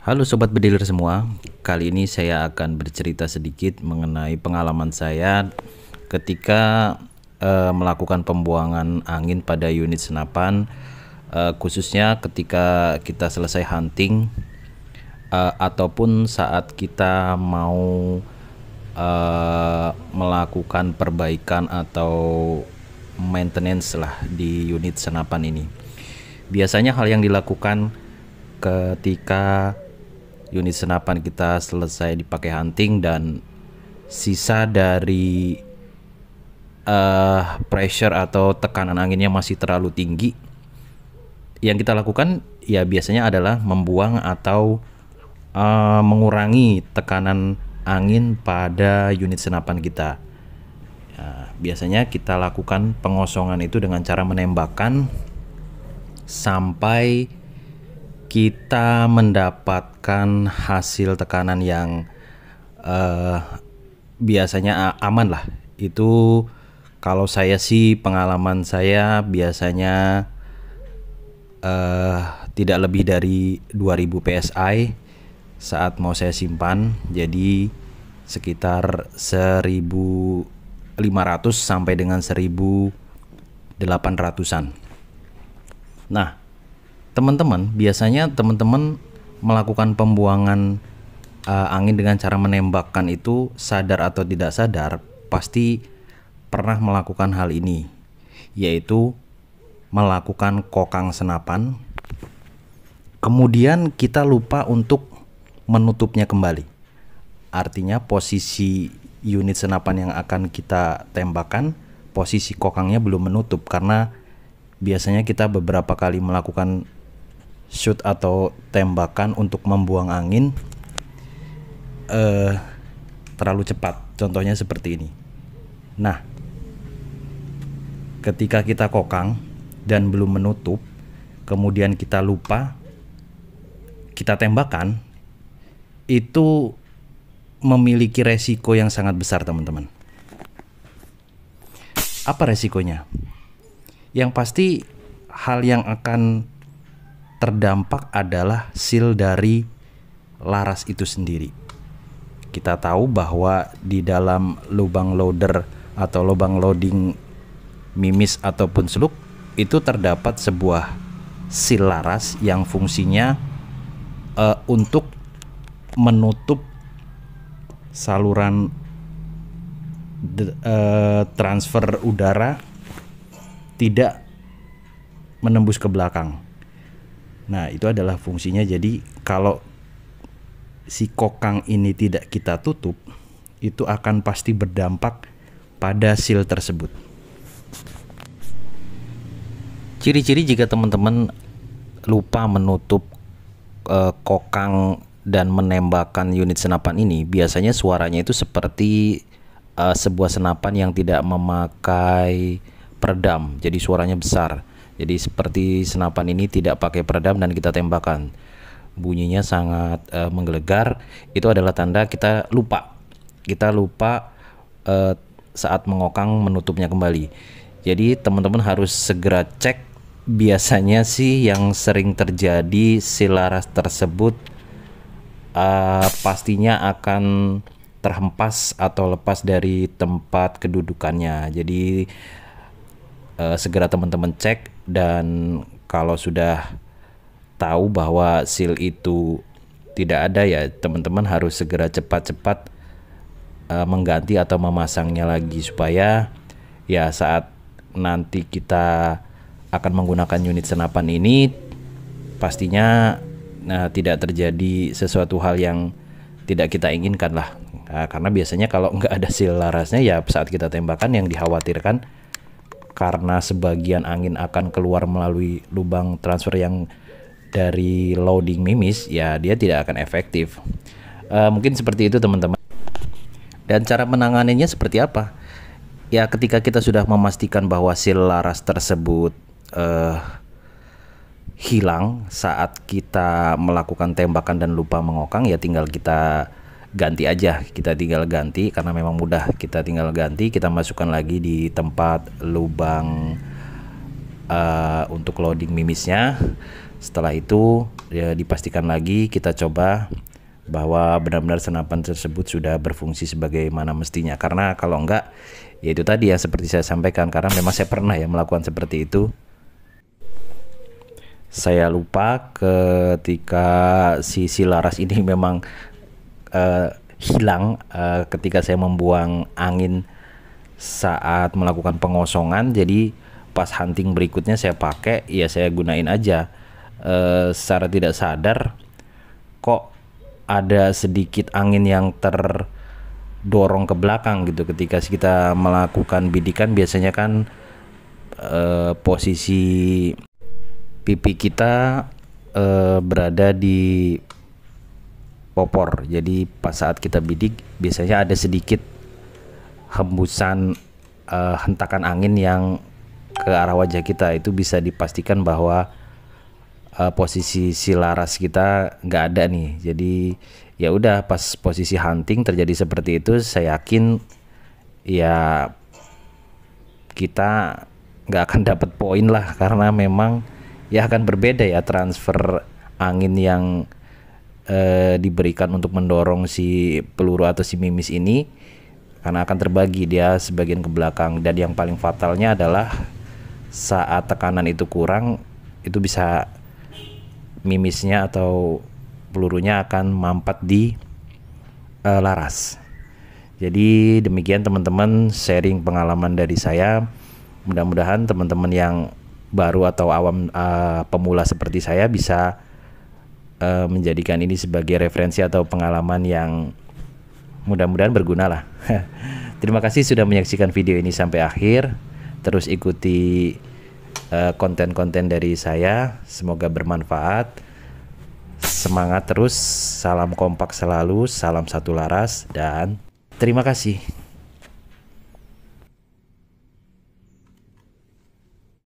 Halo Sobat Bediler semua, kali ini saya akan bercerita sedikit mengenai pengalaman saya ketika melakukan pembuangan angin pada unit senapan, khususnya ketika kita selesai hunting ataupun saat kita mau melakukan perbaikan atau maintenance lah di unit senapan ini. Biasanya hal yang dilakukan ketika unit senapan kita selesai dipakai hunting dan sisa dari pressure atau tekanan anginnya masih terlalu tinggi, yang kita lakukan ya biasanya adalah membuang atau mengurangi tekanan angin pada unit senapan kita. Biasanya kita lakukan pengosongan itu dengan cara menembakkan sampai kita mendapatkan hasil tekanan yang biasanya aman lah. Itu kalau saya sih, pengalaman saya biasanya tidak lebih dari 2000 psi saat mau saya simpan, jadi sekitar 1500 sampai dengan 1800-an. Nah, teman-teman, biasanya teman-teman melakukan pembuangan angin dengan cara menembakkan itu, sadar atau tidak sadar pasti pernah melakukan hal ini, yaitu melakukan kokang senapan, kemudian kita lupa untuk menutupnya kembali. Artinya posisi unit senapan yang akan kita tembakan, posisi kokangnya belum menutup, karena biasanya kita beberapa kali melakukan shoot atau tembakan untuk membuang angin terlalu cepat. Contohnya seperti ini. Nah, ketika kita kokang dan belum menutup, kemudian kita lupa, kita tembakan, itu memiliki resiko yang sangat besar, teman-teman. Apa resikonya? Yang pasti hal yang akan terdampak adalah seal dari laras itu sendiri. Kita tahu bahwa di dalam lubang loader atau lubang loading mimis ataupun slug itu terdapat sebuah seal laras yang fungsinya untuk menutup saluran transfer udara tidak menembus ke belakang. Nah, itu adalah fungsinya. Jadi kalau si kokang ini tidak kita tutup, itu akan pasti berdampak pada seal tersebut. Ciri-ciri jika teman-teman lupa menutup kokang dan menembakkan unit senapan ini, biasanya suaranya itu seperti sebuah senapan yang tidak memakai peredam, jadi suaranya besar. Jadi seperti senapan ini tidak pakai peredam dan kita tembakan, bunyinya sangat menggelegar. Itu adalah tanda kita lupa saat mengokang menutupnya kembali. Jadi teman-teman harus segera cek. Biasanya sih yang sering terjadi, seal laras tersebut pastinya akan terhempas atau lepas dari tempat kedudukannya. Jadi segera teman-teman cek, dan kalau sudah tahu bahwa seal itu tidak ada, ya teman-teman harus segera cepat-cepat mengganti atau memasangnya lagi, supaya ya saat nanti kita akan menggunakan unit senapan ini pastinya tidak terjadi sesuatu hal yang tidak kita inginkan lah. Karena biasanya kalau nggak ada seal larasnya, ya saat kita tembakan yang dikhawatirkan karena sebagian angin akan keluar melalui lubang transfer yang dari loading mimis, ya dia tidak akan efektif. Mungkin seperti itu, teman-teman. Dan cara menanganinya seperti apa? Ya ketika kita sudah memastikan bahwa seal laras tersebut hilang saat kita melakukan tembakan dan lupa mengokang, ya tinggal kita ganti aja. Kita tinggal ganti, karena memang mudah. Kita tinggal ganti, kita masukkan lagi di tempat lubang untuk loading mimisnya. Setelah itu ya dipastikan lagi, kita coba bahwa benar-benar senapan tersebut sudah berfungsi sebagaimana mestinya. Karena kalau enggak, ya itu tadi ya seperti saya sampaikan, karena memang saya pernah ya melakukan seperti itu. Saya lupa ketika si laras ini memang hilang ketika saya membuang angin saat melakukan pengosongan. Jadi pas hunting berikutnya saya pakai, ya saya gunain aja. Secara tidak sadar kok ada sedikit angin yang terdorong ke belakang gitu. Ketika kita melakukan bidikan, biasanya kan posisi pipi kita berada di popor. Jadi pas saat kita bidik biasanya ada sedikit hembusan hentakan angin yang ke arah wajah kita. Itu bisa dipastikan bahwa posisi si laras kita nggak ada nih. Jadi ya udah, pas posisi hunting terjadi seperti itu, saya yakin ya kita nggak akan dapat poin lah, karena memang ya akan berbeda ya transfer angin yang diberikan untuk mendorong si peluru atau si mimis ini, karena akan terbagi dia sebagian ke belakang. Dan yang paling fatalnya adalah saat tekanan itu kurang, itu bisa mimisnya atau pelurunya akan mampat di laras. Jadi demikian teman-teman sharing pengalaman dari saya. Mudah-mudahan teman-teman yang baru atau awam pemula seperti saya bisa menjadikan ini sebagai referensi atau pengalaman yang mudah-mudahan berguna lah. Terima kasih sudah menyaksikan video ini sampai akhir. Terus ikuti konten-konten dari saya, semoga bermanfaat. Semangat terus, salam kompak selalu, salam satu laras, dan terima kasih.